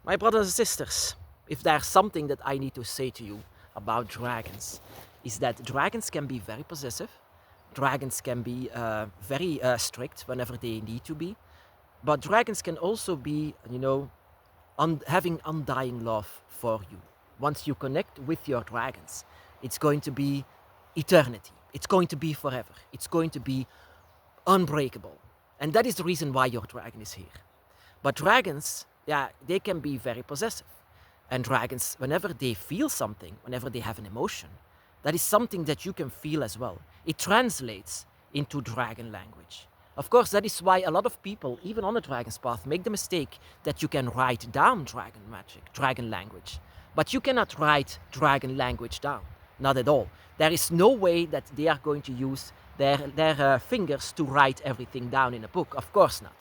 My brothers and sisters, if there's something that I need to say to you about dragons, is that dragons can be very possessive. Dragons can be very strict whenever they need to be. But dragons can also be, having undying love for you. Once you connect with your dragons, it's going to be eternity. It's going to be forever. It's going to be unbreakable. And that is the reason why your dragon is here. But dragons, yeah, they can be very possessive. And dragons, whenever they feel something, whenever they have an emotion, that is something that you can feel as well. It translates into dragon language. Of course, that is why a lot of people, even on the dragon's path, make the mistake that you can write down dragon magic, dragon language. But you cannot write dragon language down. Not at all. There is no way that they are going to use their fingers to write everything down in a book. Of course not.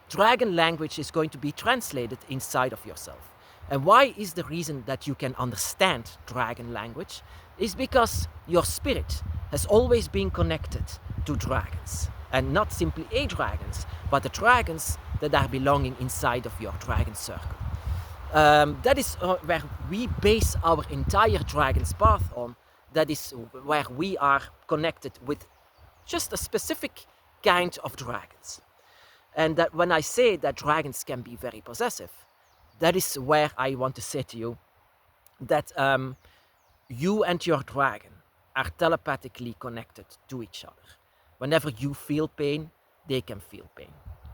Dragon language is going to be translated inside of yourself. And why is the reason that you can understand dragon language? Is because your spirit has always been connected to dragons. And not simply a dragons, but the dragons that are belonging inside of your dragon circle. That is where we base our entire dragon's path on. That is where we are connected with just a specific kind of dragons. And that when I say that dragons can be very possessive, that is where I want to say to you that you and your dragon are telepathically connected to each other. Whenever you feel pain, they can feel pain.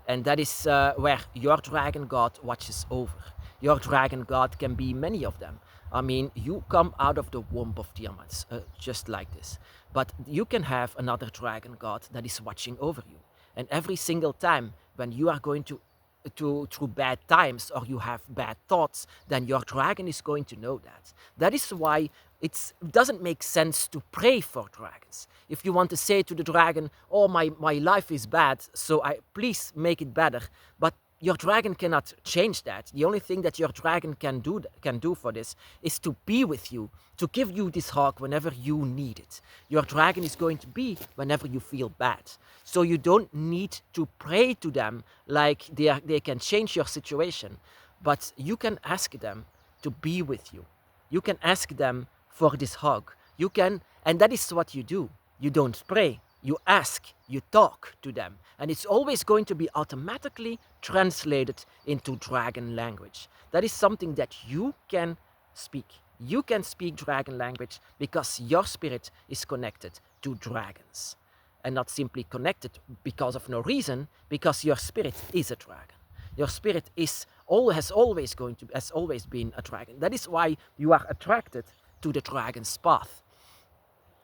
And that is where your dragon god watches over. Your dragon god can be many of them. I mean, you come out of the womb of Tiamat, just like this. But you can have another dragon god that is watching over you. And every single time when you are going through bad times or you have bad thoughts, then your dragon is going to know that. That is why it doesn't make sense to pray for dragons. If you want to say to the dragon, oh, my life is bad, so please make it better. But your dragon cannot change that. The only thing that your dragon can do for this is to be with you, to give you this hug whenever you need it. Your dragon is going to be whenever you feel bad. So you don't need to pray to them like they can change your situation. But you can ask them to be with you. You can ask them for this hug. You can, and that is what you do. You don't pray. You ask, you talk to them, and it's always going to be automatically translated into dragon language. That is something that you can speak. You can speak dragon language because your spirit is connected to dragons. And not simply connected because of no reason, because your spirit is a dragon. Your spirit has always been a dragon. That is why you are attracted to the dragon's path.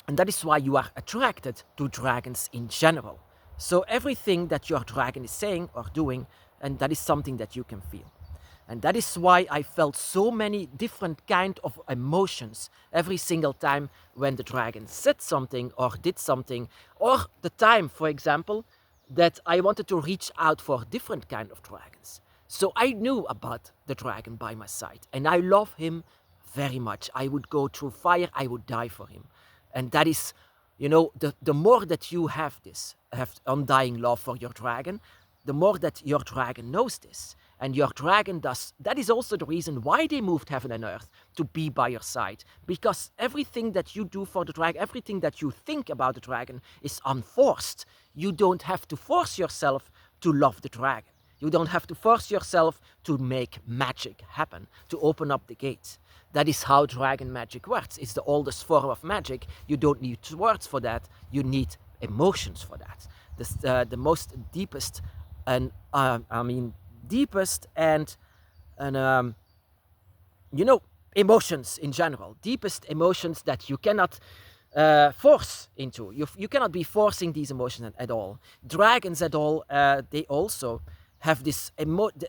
And that is why you are attracted to dragons in general. So everything that your dragon is saying or doing, and that is something that you can feel. And that is why I felt so many different kind of emotions every single time when the dragon said something or did something, or the time, for example, that I wanted to reach out for different kind of dragons. So I knew about the dragon by my side, and I love him very much. I would go through fire, I would die for him. And that is, the more that you have undying love for your dragon, the more that your dragon knows this. And your dragon does. That is also the reason why they moved heaven and earth, to be by your side. Because everything that you do for the dragon, everything that you think about the dragon is unforced. You don't have to force yourself to love the dragon. You don't have to force yourself to make magic happen, to open up the gates. That is how dragon magic works. It's the oldest form of magic. You don't need words for that. You need emotions for that. The most deepest and emotions in general. Deepest emotions that you cannot force into. You cannot be forcing these emotions at all. Dragons at all, they also have this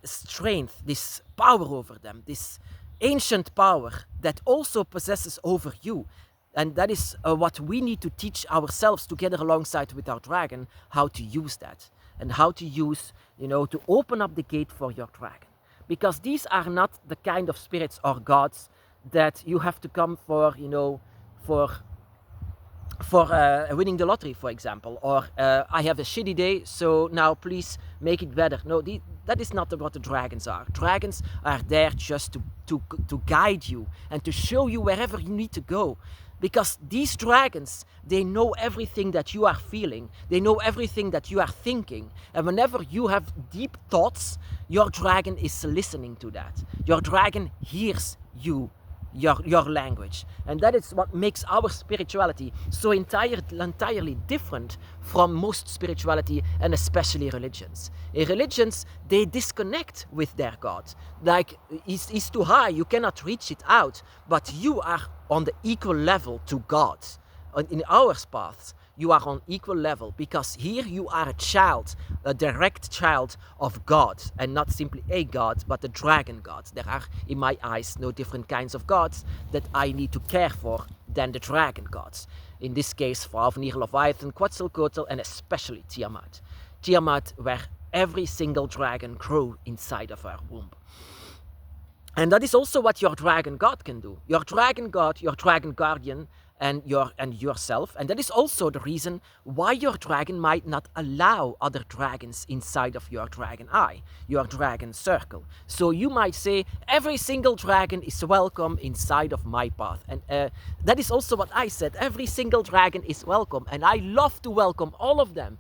strength, this power over them, this ancient power that also possesses over you. And that is what we need to teach ourselves together alongside with our dragon, how to use that. And how to use, to open up the gate for your dragon. Because these are not the kind of spirits or gods that you have to come for, for winning the lottery, for example. Or I have a shitty day, so now please make it better. No, that is not what the dragons are. Dragons are there just to guide you and to show you wherever you need to go. Because these dragons, they know everything that you are feeling. They know everything that you are thinking. And whenever you have deep thoughts, your dragon is listening to that. Your dragon hears you, your language. And that is what makes our spirituality so entirely different from most spirituality, and especially religions. In religions, they disconnect with their God. Like, he's too high, you cannot reach it out, but you are on the equal level to God. In our paths, you are on equal level, because here you are a child, a direct child of God, and not simply a God, but a dragon God. There are, in my eyes, no different kinds of gods that I need to care for than the dragon gods. In this case, Fafnir, Leviathan, Quetzalcoatl, and especially Tiamat. Tiamat, where every single dragon grew inside of her womb. And that is also what your dragon god can do. Your dragon god, your dragon guardian, and yourself. And that is also the reason why your dragon might not allow other dragons inside of your dragon eye, your dragon circle. So you might say, every single dragon is welcome inside of my path. And that is also what I said. Every single dragon is welcome. And I love to welcome all of them.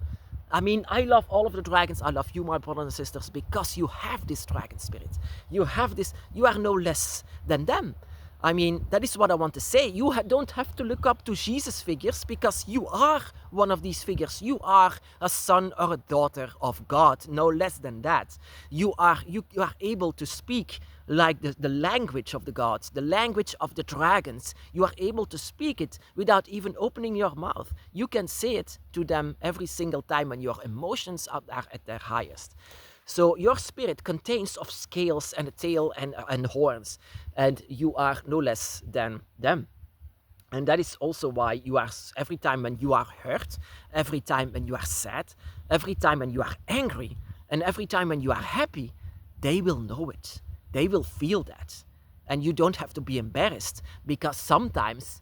I mean, I love all of the dragons. I love you, my brothers and sisters, because you have this dragon spirit. You have this, you are no less than them. I mean, that is what I want to say. You don't have to look up to Jesus figures, because you are one of these figures. You are a son or a daughter of God, no less than that. You are able to speak like the language of the gods, the language of the dragons. You are able to speak it without even opening your mouth. You can say it to them every single time when your emotions are at their highest. So your spirit contains of scales and a tail and horns, and you are no less than them. And that is also why you are, every time when you are hurt, every time when you are sad, every time when you are angry, and every time when you are happy, they will know it. They will feel that. And you don't have to be embarrassed, because sometimes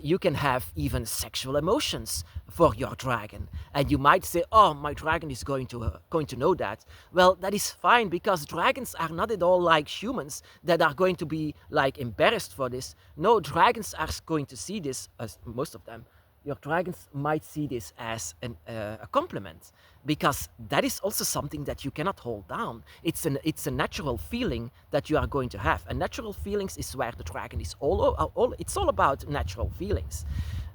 you can have even sexual emotions for your dragon. And you might say, oh, my dragon is going to know that. Well, that is fine, because dragons are not at all like humans that are going to be like embarrassed for this. No, dragons are going to see this, as most of them. Your dragons might see this as a compliment, because that is also something that you cannot hold down. It's a natural feeling that you are going to have. And natural feelings is where the dragon is it's all about natural feelings.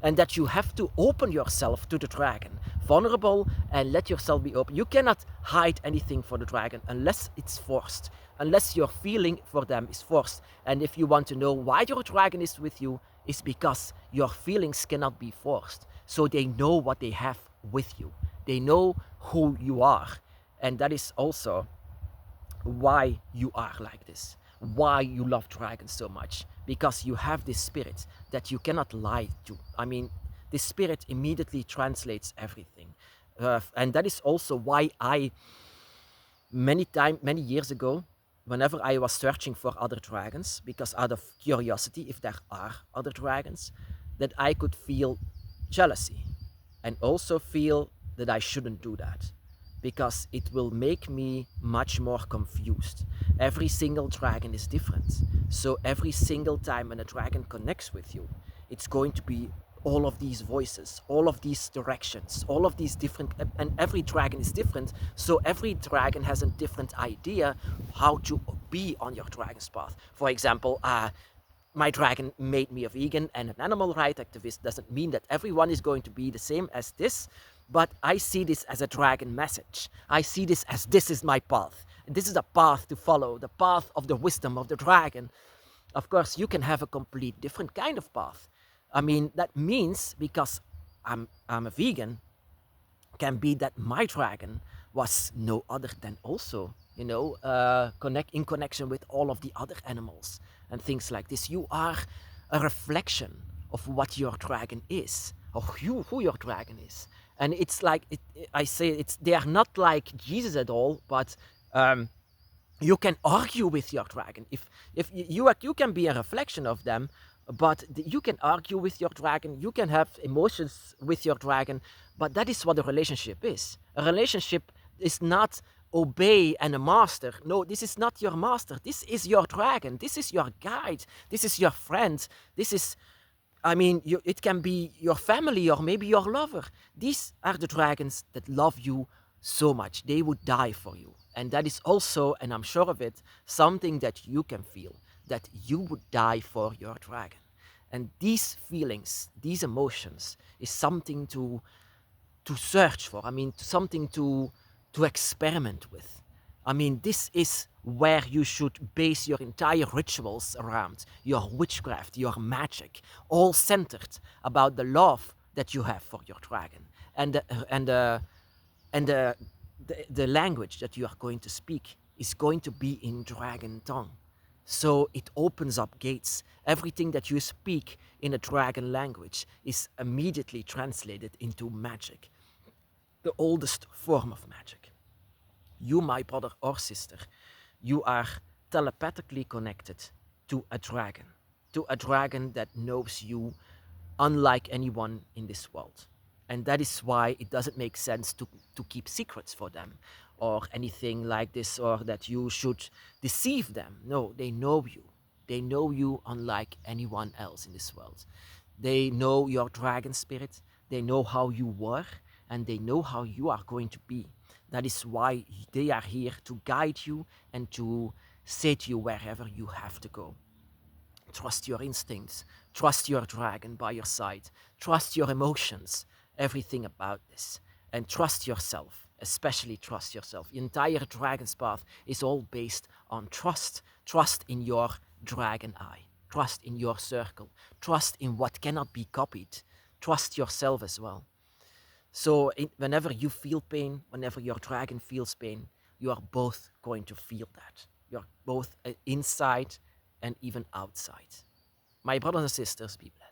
And that you have to open yourself to the dragon, vulnerable, and let yourself be open. You cannot hide anything for the dragon unless it's forced, unless your feeling for them is forced. And if you want to know why your dragon is with you, it's because your feelings cannot be forced. So they know what they have with you. They know who you are. And that is also why you are like this, why you love dragons so much, because you have this spirit that you cannot lie to. I mean, this spirit immediately translates everything. And that is also why I, many years ago, whenever I was searching for other dragons, because out of curiosity, if there are other dragons, that I could feel jealousy, and also feel that I shouldn't do that, because it will make me much more confused. Every single dragon is different. So every single time when a dragon connects with you, it's going to be all of these voices, all of these directions, all of these different, and every dragon is different. So every dragon has a different idea how to be on your dragon's path. For example, my dragon made me a vegan and an animal rights activist. Doesn't mean that everyone is going to be the same as this, but I see this as a dragon message. I see this as, this is my path. This is a path to follow, the path of the wisdom of the dragon. Of course, you can have a complete different kind of path. I mean, that means, because I'm a vegan, can be that my dragon was no other than also, in connection with all of the other animals and things like this. You are a reflection of what your dragon is, or who your dragon is. And it's like, they are not like Jesus at all, but you can argue with your dragon. If you can be a reflection of them, but you can argue with your dragon, you can have emotions with your dragon, but that is what a relationship is. A relationship is not obey and a master. No, this is not your master. This is your dragon. This is your guide. This is your friend. This is, I mean, it can be your family or maybe your lover. These are the dragons that love you so much. They would die for you. And that is also, and I'm sure of it, something that you can feel, that you would die for your dragon. And these feelings, these emotions, is something to search for. I mean, something to experiment with. I mean, this is where you should base your entire rituals around, your witchcraft, your magic, all centered about the love that you have for your dragon and the language that you are going to speak is going to be in dragon tongue. So it opens up gates. Everything that you speak in a dragon language is immediately translated into magic, the oldest form of magic. You, my brother or sister, you are telepathically connected to a dragon that knows you unlike anyone in this world. And that is why it doesn't make sense to keep secrets for them or anything like this, or that you should deceive them. No, they know you. They know you unlike anyone else in this world. They know your dragon spirit, they know how you were, and they know how you are going to be. That is why they are here to guide you and to say to you wherever you have to go. Trust your instincts. Trust your dragon by your side. Trust your emotions. Everything about this. And trust yourself. Especially trust yourself. The entire dragon's path is all based on trust. Trust in your dragon eye. Trust in your circle. Trust in what cannot be copied. Trust yourself as well. So whenever you feel pain, whenever your dragon feels pain, you are both going to feel that. You're both inside and even outside. My brothers and sisters, be blessed.